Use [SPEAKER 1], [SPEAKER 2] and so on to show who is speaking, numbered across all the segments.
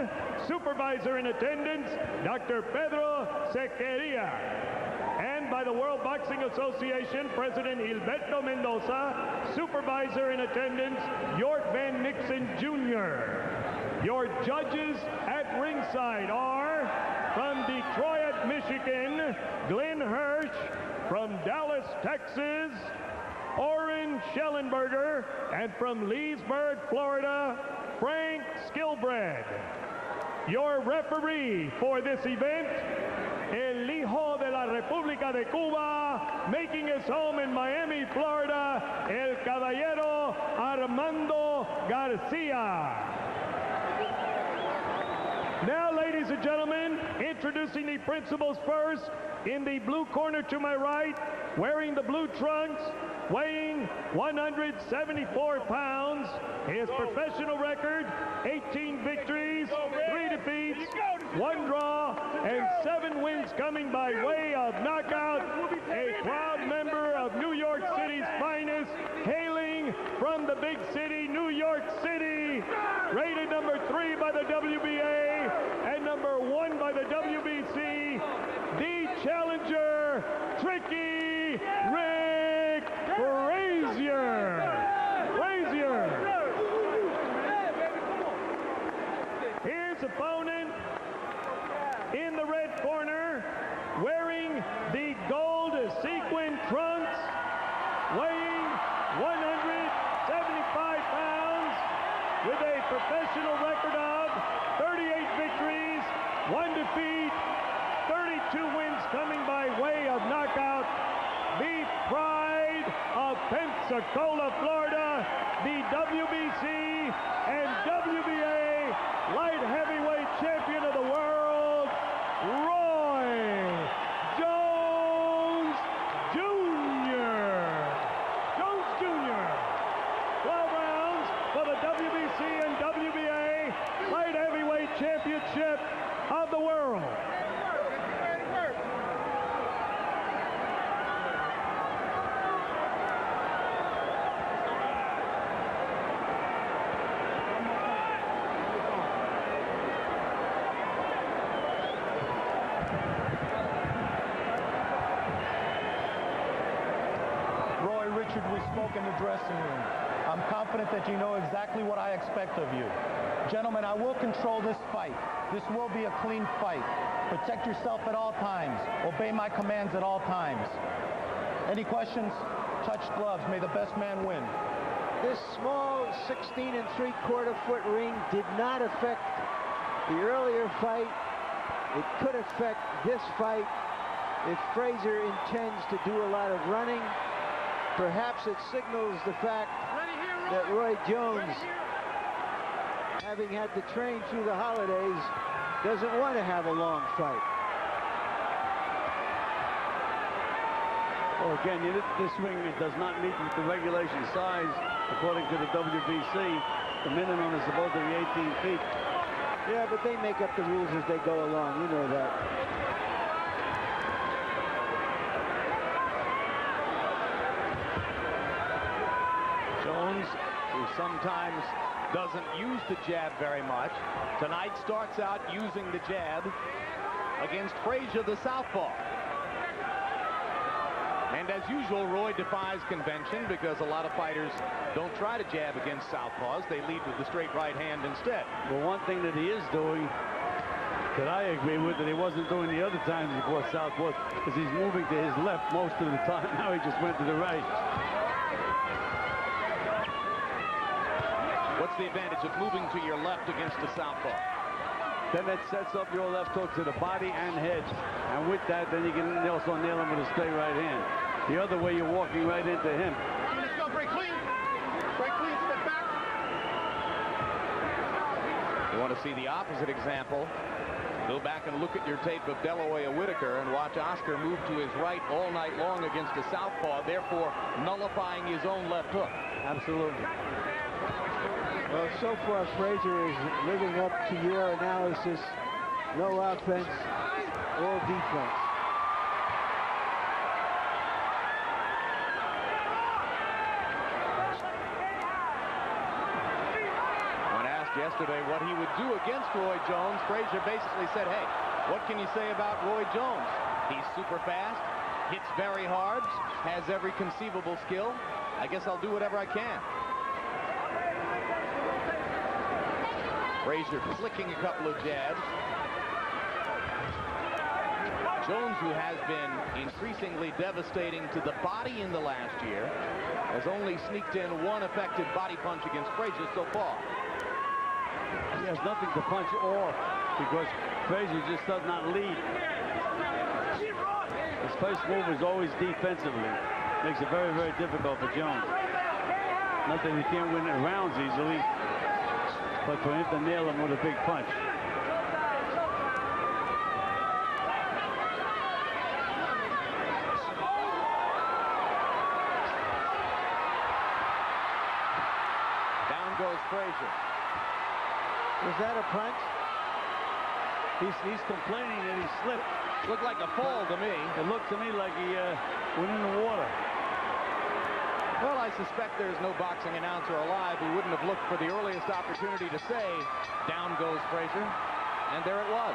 [SPEAKER 1] 1, supervisor in attendance, Dr. Pedro Sequeria. And by the World Boxing Association, President Gilberto Mendoza, supervisor in attendance, York Van Nixon Jr. Your judges at ringside are from Detroit, Michigan, Glenn Hirsch, from Dallas, Texas, Oren Schellenberger, and from Leesburg, Florida, Frank Skilbred. Your referee for this event, El Hijo de la República de Cuba, making his home in Miami, Florida, El Caballero Armando Garcia. Now, ladies and gentlemen, introducing the principals first. In the blue corner to my right, wearing the blue trunks, weighing 174 pounds, his professional record, 18 victories, 3 defeats, 1 draw, and 7 wins coming by way of knockout. A proud member of New York City's finest, hailing from the big city, New York City, rated number 3 by the WBA and number 1 by the WBC, the challenger, Tricky Rick Frazier. His opponent in the red corner, wearing the gold sequin trunks, weighing 175 pounds, with a professional record of 38 victories, 1 defeat, 32 wins coming by way of knockout. The pride of Pensacola, Florida, the WBC and WBA light heavyweight champion of the world, Roy Jones Jr. 12 rounds for the WBC and WBA light heavyweight championship of the world.
[SPEAKER 2] We spoke in the dressing room. I'm confident that you know exactly what I expect of you. Gentlemen, I will control this fight. This will be a clean fight. Protect yourself at all times. Obey my commands at all times. Any questions? Touch gloves. May the best man win.
[SPEAKER 3] This small 16 3/4 foot ring did not affect the earlier fight. It could affect this fight if Frazier intends to do a lot of running. Perhaps it signals the fact that Roy Jones, having had to train through the holidays, doesn't want to have a long fight.
[SPEAKER 4] Well, again, this ring does not meet the regulation size. According to the WBC, the minimum is supposed to be 18 feet.
[SPEAKER 3] Yeah, but they make up the rules as they go along. You know that.
[SPEAKER 5] Jones, who sometimes doesn't use the jab very much, tonight starts out using the jab against Frazier, the southpaw. And as usual, Roy defies convention because a lot of fighters don't try to jab against southpaws. They lead with the straight right hand instead.
[SPEAKER 4] Well, one thing that he is doing that I agree with that he wasn't doing the other times he fought southpaws is he's moving to his left most of the time. Now he just went to the right.
[SPEAKER 5] What's the advantage of moving to your left against the southpaw?
[SPEAKER 4] Then that sets up your left hook to the body and head. And with that, then you can also nail him with a straight right hand. The other way, you're walking right into him.
[SPEAKER 6] Let's go, break clean. Break clean, step back.
[SPEAKER 5] You want to see the opposite example? Go back and look at your tape of De La Hoya Whitaker and watch Oscar move to his right all night long against a southpaw, therefore nullifying his own left hook.
[SPEAKER 4] Absolutely.
[SPEAKER 3] Well, so far, Frazier is living up to your analysis. No offense, all defense.
[SPEAKER 5] When asked yesterday what he would do against Roy Jones. Frazier basically said, hey, what can you say about Roy Jones? He's super fast, hits very hard, has every conceivable skill. I guess I'll do whatever I can. Frazier flicking a couple of jabs. Jones, who has been increasingly devastating to the body in the last year, has only sneaked in one effective body punch against Frazier so far.
[SPEAKER 4] He has nothing to punch off because Frazier just does not lead. His first move is always defensively. Makes it very, very difficult for Jones. Not that he can't win rounds easily, but for him to nail him with a big punch.
[SPEAKER 5] Goes Frazier.
[SPEAKER 3] Was that a punch?
[SPEAKER 4] He's complaining that he slipped.
[SPEAKER 5] Looked like a fall to me.
[SPEAKER 4] It looked to me like he went in the water.
[SPEAKER 5] Well, I suspect there's no boxing announcer alive who wouldn't have looked for the earliest opportunity to say, down goes Frazier. And there it was.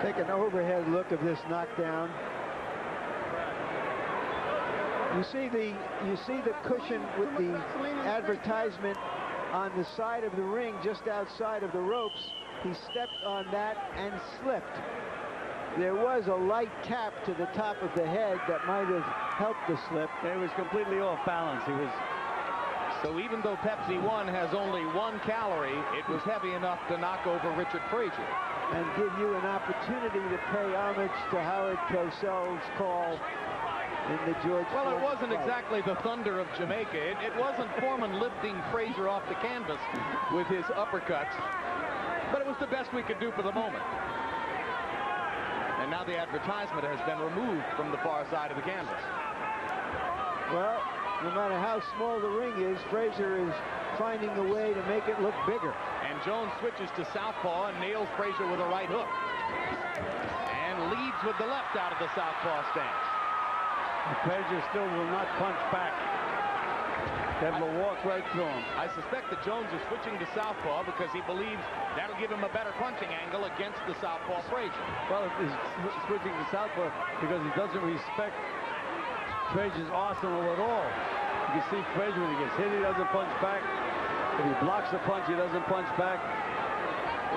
[SPEAKER 3] Take an overhead look of this knockdown. You see the cushion with the advertisement on the side of the ring, just outside of the ropes. He stepped on that and slipped. There was a light tap to the top of the head that might have helped the slip.
[SPEAKER 4] It was completely off balance. He was.
[SPEAKER 5] So even though Pepsi 1 has only 1 calorie, it was heavy enough to knock over Richard Frazier.
[SPEAKER 3] And give you an opportunity to pay homage to Howard Cosell's call in the George
[SPEAKER 5] Well,
[SPEAKER 3] Foreman
[SPEAKER 5] it wasn't
[SPEAKER 3] fight.
[SPEAKER 5] exactly the thunder of Jamaica. It wasn't Foreman lifting Frazier off the canvas with his uppercuts, but it was the best we could do for the moment. And now the advertisement has been removed from the far side of the canvas.
[SPEAKER 3] Well, no matter how small the ring is, Frazier is finding a way to make it look bigger.
[SPEAKER 5] And Jones switches to southpaw and nails Frazier with a right hook. And leads with the left out of the southpaw stance.
[SPEAKER 4] Frazier still will not punch back. That will walk right through him.
[SPEAKER 5] I suspect that Jones is switching to southpaw because he believes that'll give him a better punching angle against the southpaw Frazier.
[SPEAKER 4] Well, he's switching to southpaw because he doesn't respect Frazier's arsenal at all. You can see Frazier, when he gets hit, he doesn't punch back. If he blocks the punch, he doesn't punch back.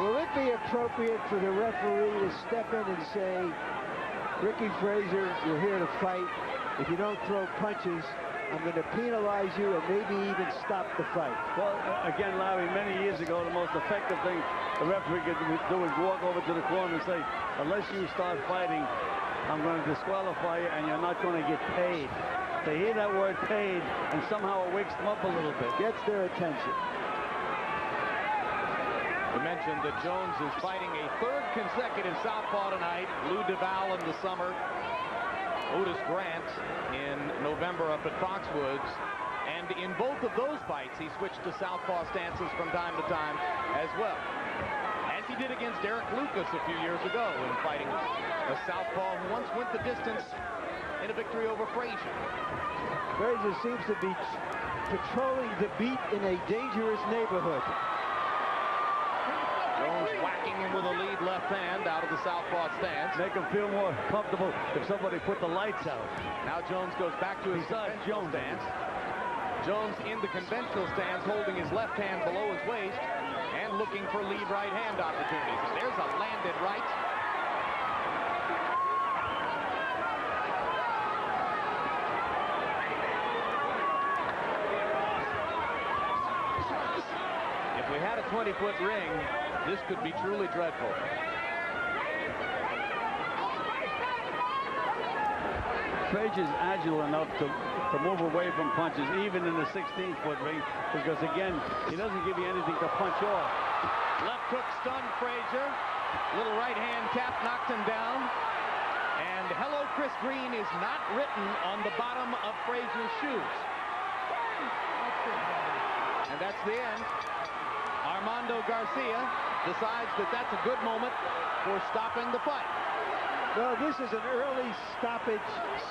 [SPEAKER 3] Will it be appropriate for the referee to step in and say, Ricky Frazier, you're here to fight. If you don't throw punches, I'm going to penalize you and maybe even stop the fight?
[SPEAKER 4] Well, again, Larry, many years ago, the most effective thing the referee could do is walk over to the corner and say, unless you start fighting, I'm going to disqualify you and you're not going to get paid. They hear that word paid, and somehow it wakes them up a little bit.
[SPEAKER 3] Gets their attention.
[SPEAKER 5] We mentioned that Jones is fighting a 3rd consecutive southpaw tonight. Lou Duval in the summer, Otis Grant in November up at Foxwoods. And in both of those fights, he switched to southpaw stances from time to time as well. As he did against Eric Lucas a few years ago in fighting a southpaw who once went the distance in a victory over Frazier.
[SPEAKER 3] Frazier seems to be patrolling the beat in a dangerous neighborhood.
[SPEAKER 5] Jones whacking him with a lead left hand out of the southpaw stance.
[SPEAKER 4] Make him feel more comfortable if somebody put the lights out.
[SPEAKER 5] Now Jones goes back to his conventional stance. Jones in the conventional stance, holding his left hand below his waist and looking for lead right hand opportunities. There's a landed right. If we had a 20-foot ring, this could be truly dreadful.
[SPEAKER 4] Frazier's agile enough to move away from punches, even in the 16-foot ring, because again, he doesn't give you anything to punch off.
[SPEAKER 5] Left hook stunned Frazier. Little right hand tap knocked him down. And hello, Chris Green is not written on the bottom of Frazier's shoes. And that's the end. Armando Garcia decides that that's a good moment for stopping the fight.
[SPEAKER 3] Well, this is an early stoppage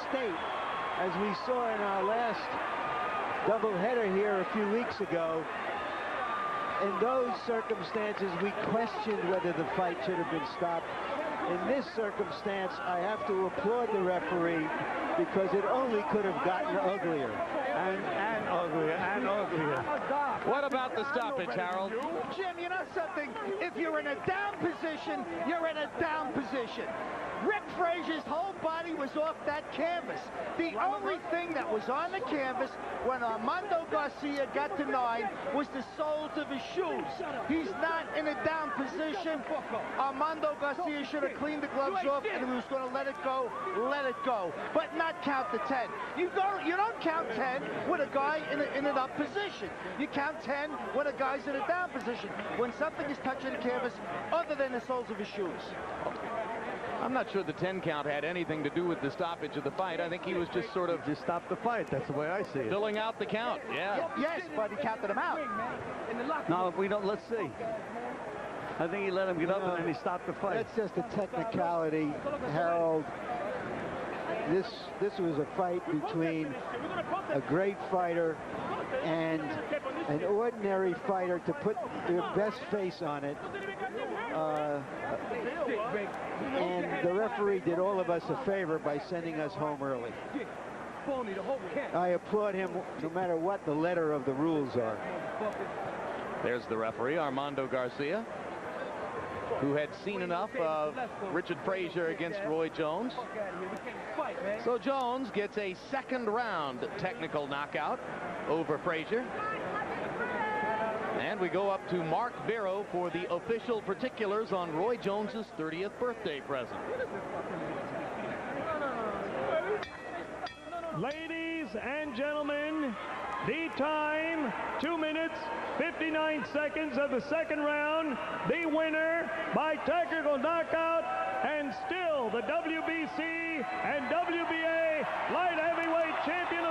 [SPEAKER 3] state, as we saw in our last doubleheader here a few weeks ago. In those circumstances, we questioned whether the fight should have been stopped. In this circumstance, I have to applaud the referee, because it only could have gotten uglier.
[SPEAKER 4] And uglier, and uglier.
[SPEAKER 5] What about the stoppage, Harold?
[SPEAKER 6] Jim, you know something? If you're in a down position, you're in a down position. Rick Frazier's whole body was off that canvas. The only thing that was on the canvas when Armando Garcia got to 9 was the soles of his shoes. He's not in a down position. Armando Garcia should have cleaned the gloves off, and if he was going to let it go, let it go. But not count to 10. You don't count 10 with a guy in an up position. You count 10 when a guy's in a down position. When something is touching the canvas other than the soles of his shoes.
[SPEAKER 5] I'm not sure the 10 count had anything to do with the stoppage of the fight. I think he was just sort of
[SPEAKER 4] Just stop the fight. That's the way I see it.
[SPEAKER 5] filling out the count. Yeah.
[SPEAKER 6] Yes, but he counted him out.
[SPEAKER 4] No, we don't. Let's see. I think he let him get up and then he stopped the fight.
[SPEAKER 3] That's just a technicality, Harold. This was a fight between a great fighter and an ordinary fighter to put their best face on it. And the referee did all of us a favor by sending us home early. I applaud him no matter what the letter of the rules are.
[SPEAKER 5] There's the referee, Armando Garcia, who had seen enough of Richard Frazier against Roy Jones. So Jones gets a second round technical knockout over Frazier. And we go up to Mark Vero for the official particulars on Roy Jones's 30th birthday present.
[SPEAKER 1] Ladies and gentlemen, the time, 2 minutes, 59 seconds of the second round. The winner by technical knockout, and still the WBC and WBA light heavyweight champion